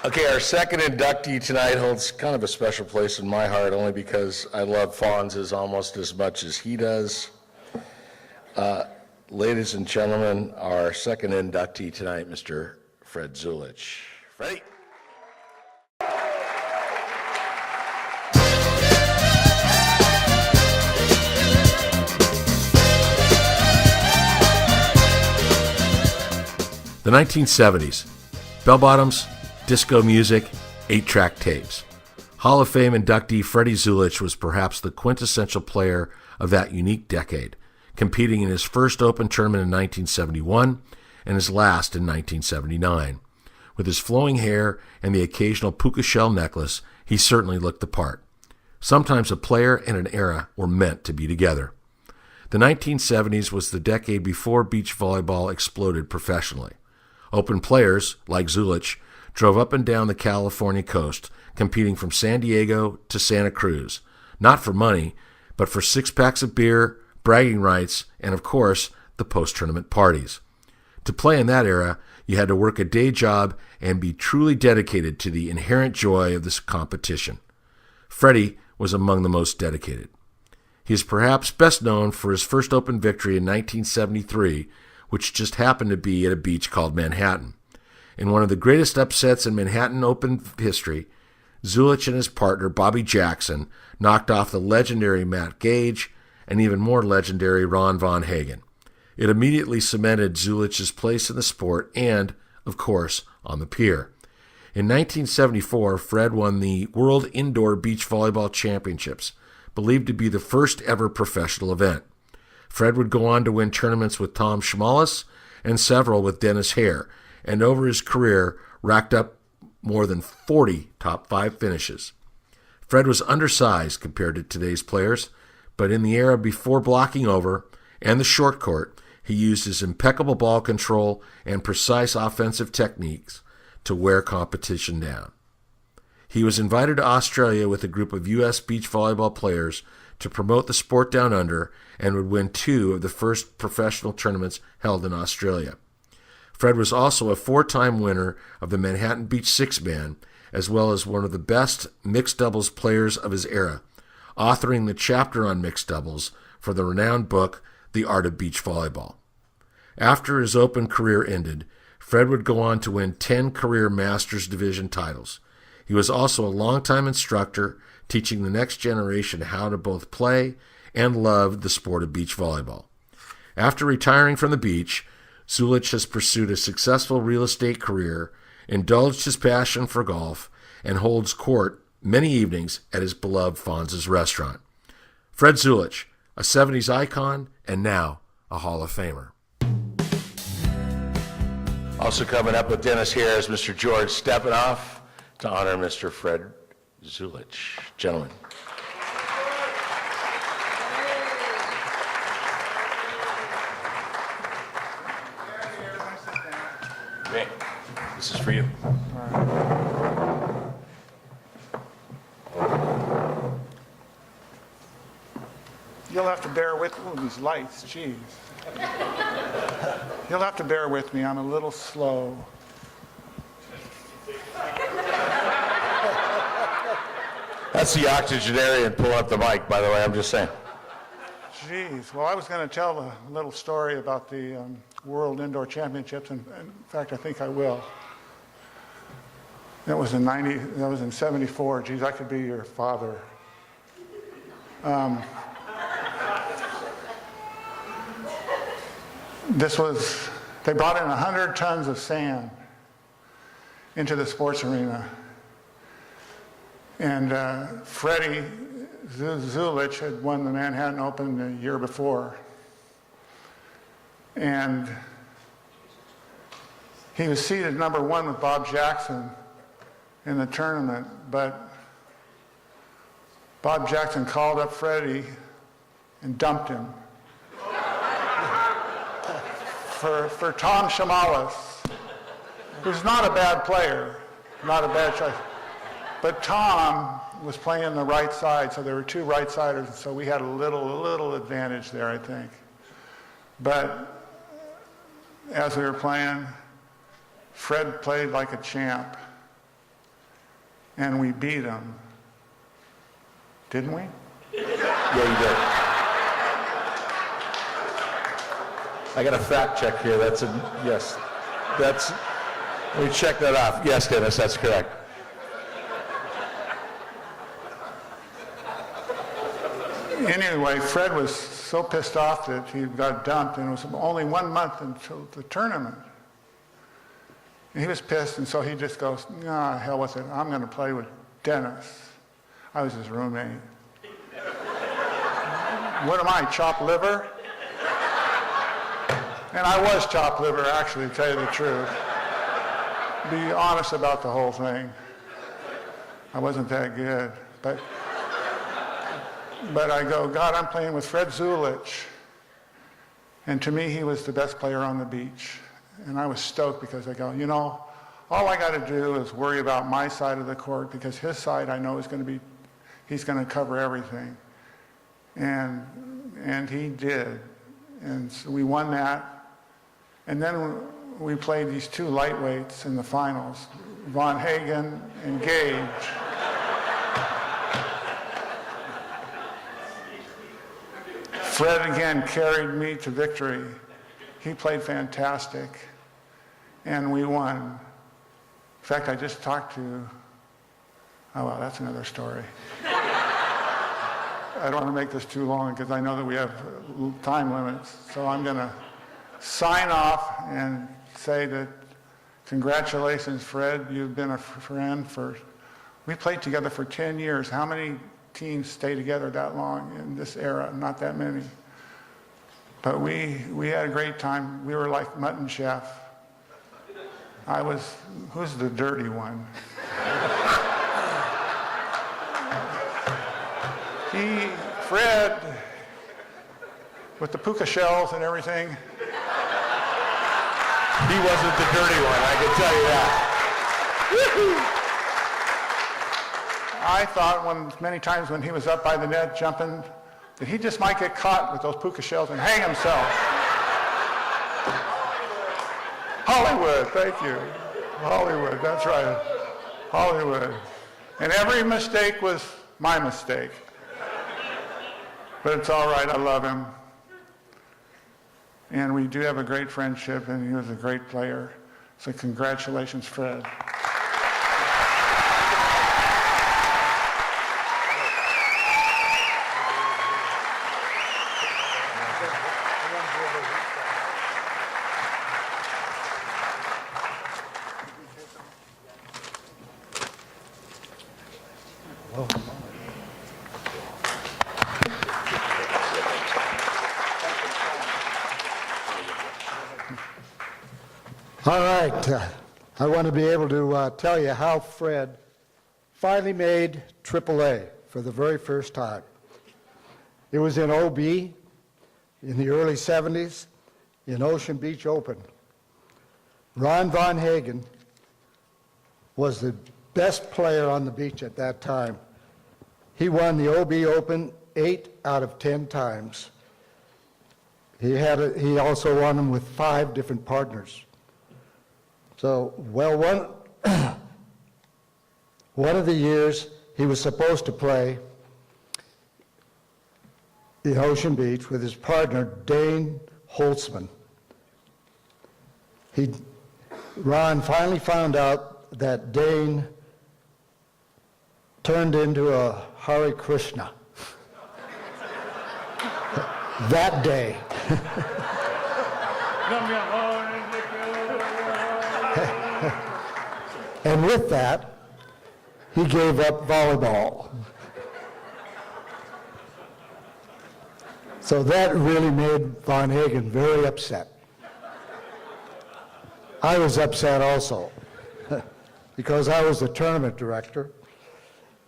Okay, our second inductee tonight holds kind of a special place in my heart, only because I love Fonz's almost as much as he does. Ladies and gentlemen, our second inductee tonight, Mr. Fred Zuelich. Freddie. The 1970s. Bell-bottoms, disco music, 8-track tapes. Hall of Fame inductee Freddie Zuelich was perhaps the quintessential player of that unique decade, competing in his first Open tournament in 1971 and his last in 1979. With his flowing hair and the occasional puka shell necklace, he certainly looked the part. Sometimes a player and an era were meant to be together. The 1970s was the decade before beach volleyball exploded professionally. Open players, like Zuelich, drove up and down the California coast, competing from San Diego to Santa Cruz, not for money, but for 6-packs of beer, bragging rights, and of course, the post-tournament parties. To play in that era, you had to work a day job and be truly dedicated to the inherent joy of this competition. Freddie was among the most dedicated. He is perhaps best known for his first Open victory in 1973, which just happened to be at a beach called Manhattan. In one of the greatest upsets in Manhattan Open history, Zuelich and his partner, Bobby Jackson, knocked off the legendary Matt Gage and even more legendary Ron Von Hagen. It immediately cemented Zuelich's place in the sport and, of course, on the pier. In 1974, Fred won the World Indoor Beach Volleyball Championships, believed to be the first ever professional event. Fred would go on to win tournaments with Tom Schmalis and several with Dennis Hare, and over his career racked up more than 40 top 5 finishes. Fred was undersized compared to today's players, but in the era before blocking over and the short court, he used his impeccable ball control and precise offensive techniques to wear competition down. He was invited to Australia with a group of U.S. beach volleyball players to promote the sport down under and would win 2 of the first professional tournaments held in Australia. Fred was also a 4-time winner of the Manhattan Beach Six-Man, as well as one of the best mixed doubles players of his era, authoring the chapter on mixed doubles for the renowned book, The Art of Beach Volleyball. After his Open career ended, Fred would go on to win 10 career Masters Division titles. He was also a longtime instructor, teaching the next generation how to both play and love the sport of beach volleyball. After retiring from the beach, Zuelich has pursued a successful real estate career, indulged his passion for golf, and holds court many evenings at his beloved Fonz's restaurant. Fred Zuelich, a 70s icon and now a Hall of Famer. Also coming up with Dennis Hare is Mr. George Stepanof to honor Mr. Fred Zuelich. Gentlemen. Okay, this is for you. You'll have to bear with these lights, jeez. You'll have to bear with me. I'm a little slow. That's the octogenarian pulling up the mic, by the way, I'm just saying. Jeez. Well, I was going to tell a little story about the World Indoor Championships, and in fact, I think I will. That was in 74. Geez, I could be your father. They brought in 100 tons of sand into the sports arena. And Freddie Zuelich had won the Manhattan Open the year before. And he was seated number 1 with Bob Jackson in the tournament, but Bob Jackson called up Freddie and dumped him for Tom Schmalis, who's not a bad player, not a bad choice. But Tom was playing the right side, so there were 2 right-siders, and so we had a little advantage there, I think. But as we were playing, Fred played like a champ. and we beat him. Didn't we? Yeah, you did. I got a fact check here. Yes. Let me check that off. Yes, Dennis, that's correct. Anyway, Fred was so pissed off that he got dumped, and it was only 1 month until the tournament. And he was pissed, and so he just goes, nah, hell with it. I'm going to play with Dennis. I was his roommate. What am I, chopped liver? And I was chopped liver, actually, to tell you the truth. Be honest about the whole thing. I wasn't that good. But I go, God, I'm playing with Fred Zuelich. And to me, he was the best player on the beach. And I was stoked because I go, you know, all I got to do is worry about my side of the court because his side I know is going to be, he's going to cover everything. And he did. And so we won that. And then we played these two lightweights in the finals, Von Hagen and Gage. Fred again carried me to victory. He played fantastic, and we won. In fact, I just talked to, oh well, that's another story. I don't want to make this too long because I know that we have time limits, so I'm going to sign off and say that congratulations, Fred. You've been a friend we played together for 10 years. How many teams stay together that long in this era? Not that many. But we had a great time. We were like Mutton Chef. Who's the dirty one? Fred, with the puka shells and everything. He wasn't the dirty one, I can tell you that. I thought many times when he was up by the net jumping, that he just might get caught with those puka shells and hang himself. Hollywood, thank you. Hollywood, that's right. Hollywood. And every mistake was my mistake. But it's all right, I love him. And we do have a great friendship, and he was a great player. So congratulations, Fred. All right, I want to be able to tell you how Fred finally made AAA for the very first time. It was in OB in the early 70s in Ocean Beach Open. Ron Von Hagen was the best player on the beach at that time. He won the OB Open 8 out of 10 times. He also won them with 5 different partners. So, well, one of the years he was supposed to play in Ocean Beach with his partner, Dane Holtzman. Ron finally found out that Dane turned into a Hare Krishna that day. And with that, he gave up volleyball. So that really made Von Hagen very upset. I was upset also because I was the tournament director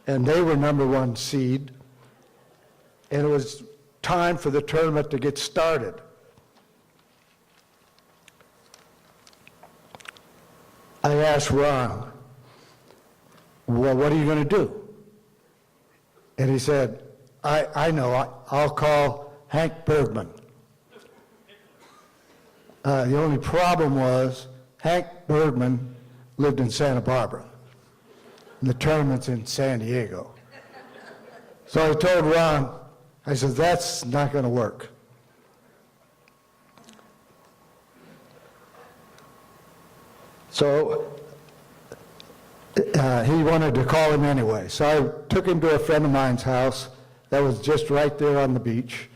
and they were #1 seed, and it was time for the tournament to get started. I asked Ron, well, what are you going to do? And he said, I know, I'll call Hank Bergman. The only problem was Hank Bergman lived in Santa Barbara. and the tournament's in San Diego. So I told Ron, I said, that's not going to work. So he wanted to call him anyway. So I took him to a friend of mine's house that was just right there on the beach.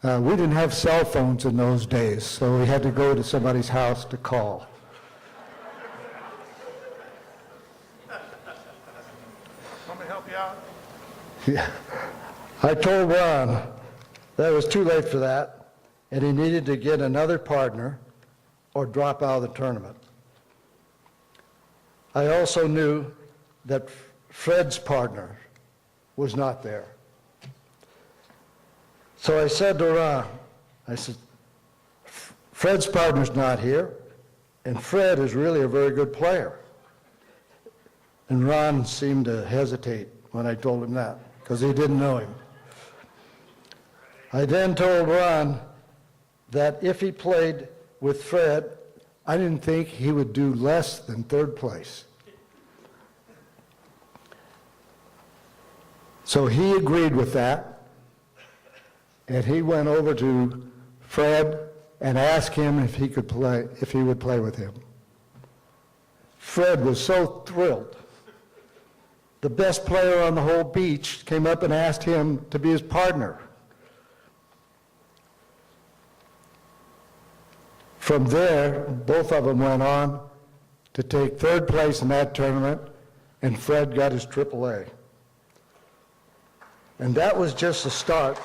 We didn't have cell phones in those days, so we had to go to somebody's house to call. Want me to help you out? Yeah. I told Ron that it was too late for that, and he needed to get another partner or drop out of the tournament. I also knew that Fred's partner was not there. So I said to Ron, I said, Fred's partner's not here, and Fred is really a very good player. And Ron seemed to hesitate when I told him that, because he didn't know him. I then told Ron that if he played with Fred, I didn't think he would do less than third place. So he agreed with that, and he went over to Fred and asked him if he could play, if he would play with him. Fred was so thrilled. The best player on the whole beach came up and asked him to be his partner. From there, both of them went on to take third place in that tournament, and Fred got his AAA. And that was just the start.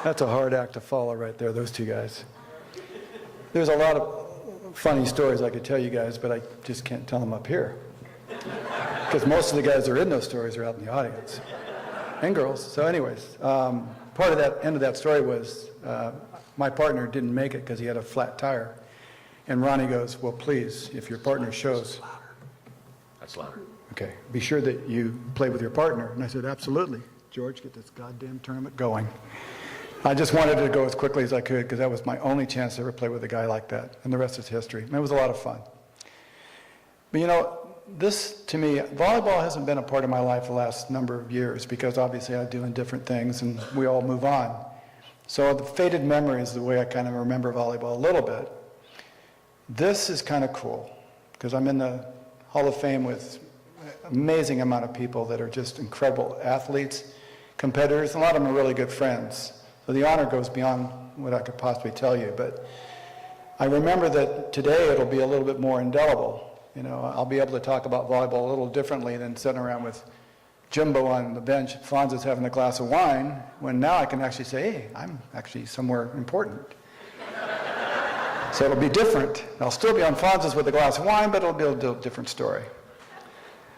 That's a hard act to follow right there, those two guys. There's a lot of funny stories I could tell you guys, but I just can't tell them up here. Because most of the guys that are in those stories are out in the audience. And girls. So anyways, part of that end of that story was my partner didn't make it because he had a flat tire. And Ronnie goes, well, please, if your partner shows. That's louder. Okay, be sure that you play with your partner. And I said, absolutely. George, get this goddamn tournament going. I just wanted to go as quickly as I could because that was my only chance to ever play with a guy like that. And the rest is history. And it was a lot of fun. But you know, this, to me, volleyball hasn't been a part of my life the last number of years because obviously I'm doing different things and we all move on. So the faded memory is the way I kind of remember volleyball a little bit. This is kind of cool because I'm in the Hall of Fame with an amazing amount of people that are just incredible athletes, competitors, and a lot of them are really good friends. So the honor goes beyond what I could possibly tell you. But I remember that today it'll be a little bit more indelible. You know, I'll be able to talk about volleyball a little differently than sitting around with Jimbo on the bench, Fonz's having a glass of wine, when now I can actually say, hey, I'm actually somewhere important. So it'll be different. I'll still be on Fonz's with a glass of wine, but it'll be a different story.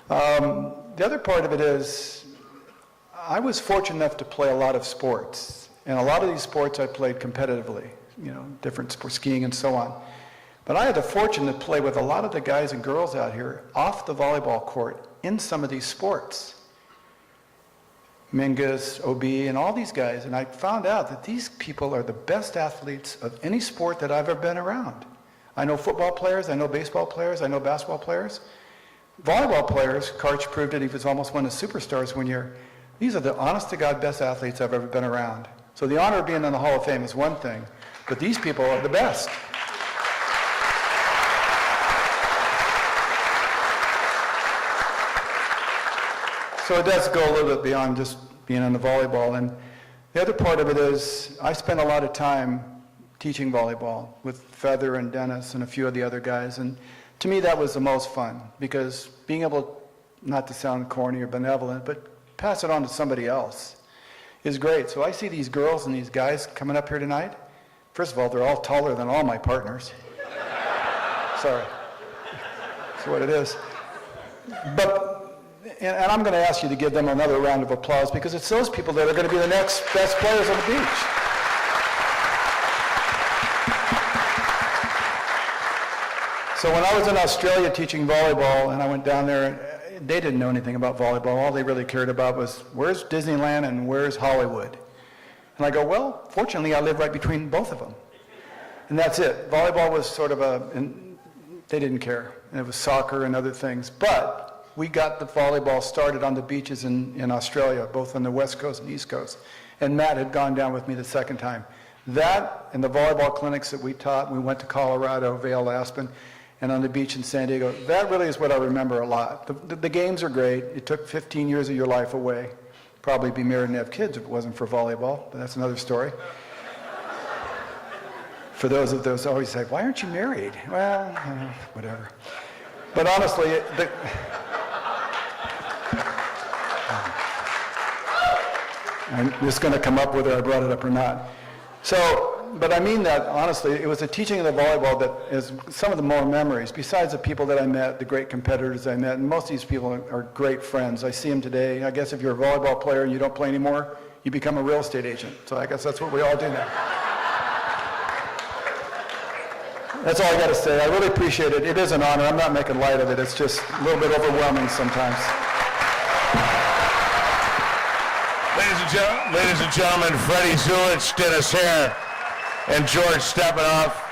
The other part of it is, I was fortunate enough to play a lot of sports. And a lot of these sports I played competitively, you know, different sports, skiing and so on. But I had the fortune to play with a lot of the guys and girls out here off the volleyball court in some of these sports. Mingus, OB, and all these guys. And I found out that these people are the best athletes of any sport that I've ever been around. I know football players, I know baseball players, I know basketball players. Volleyball players, Karch proved it, he was almost one of the superstars one year. These are the honest-to-God best athletes I've ever been around. So the honor of being in the Hall of Fame is one thing, but these people are the best. So it does go a little bit beyond just being on the volleyball. And the other part of it is I spent a lot of time teaching volleyball with Feather and Dennis and a few of the other guys. And to me, that was the most fun because being able, not to sound corny or benevolent, but pass it on to somebody else is great. So I see these girls and these guys coming up here tonight. First of all, they're all taller than all my partners. Sorry. That's what it is. But and I'm going to ask you to give them another round of applause because it's those people that are going to be the next best players on the beach. So when I was in Australia teaching volleyball and I went down there, they didn't know anything about volleyball. All they really cared about was where's Disneyland and where's Hollywood. And I go, well, fortunately I live right between both of them. And that's it. Volleyball was sort of and they didn't care. And it was soccer and other things. But we got the volleyball started on the beaches in Australia, both on the West Coast and East Coast. And Matt had gone down with me the second time. That and the volleyball clinics that we taught, we went to Colorado, Vail, Aspen, and on the beach in San Diego. That really is what I remember a lot. The games are great. It took 15 years of your life away. Probably be married and have kids if it wasn't for volleyball, but that's another story. For those of those always say, why aren't you married? Well, whatever. But honestly, I'm just going to come up whether I brought it up or not. So, but I mean that honestly, it was the teaching of the volleyball that is some of the more memories, besides the people that I met, the great competitors I met, and most of these people are great friends. I see them today. I guess if you're a volleyball player and you don't play anymore, you become a real estate agent. So I guess that's what we all do now. That's all I got to say. I really appreciate it. It is an honor. I'm not making light of it. It's just a little bit overwhelming sometimes. Ladies and gentlemen, Freddie Zuelich, Dennis Hare, and George Stepanof.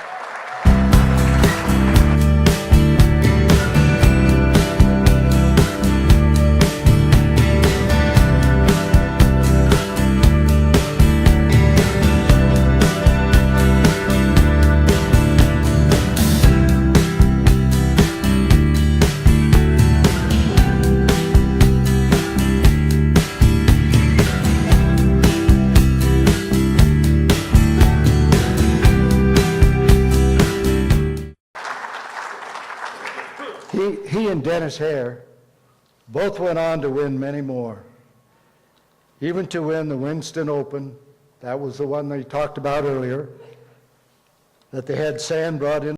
He and Dennis Hare both went on to win many more, even to win the Winston Open. That was the one they talked about earlier, that they had sand brought in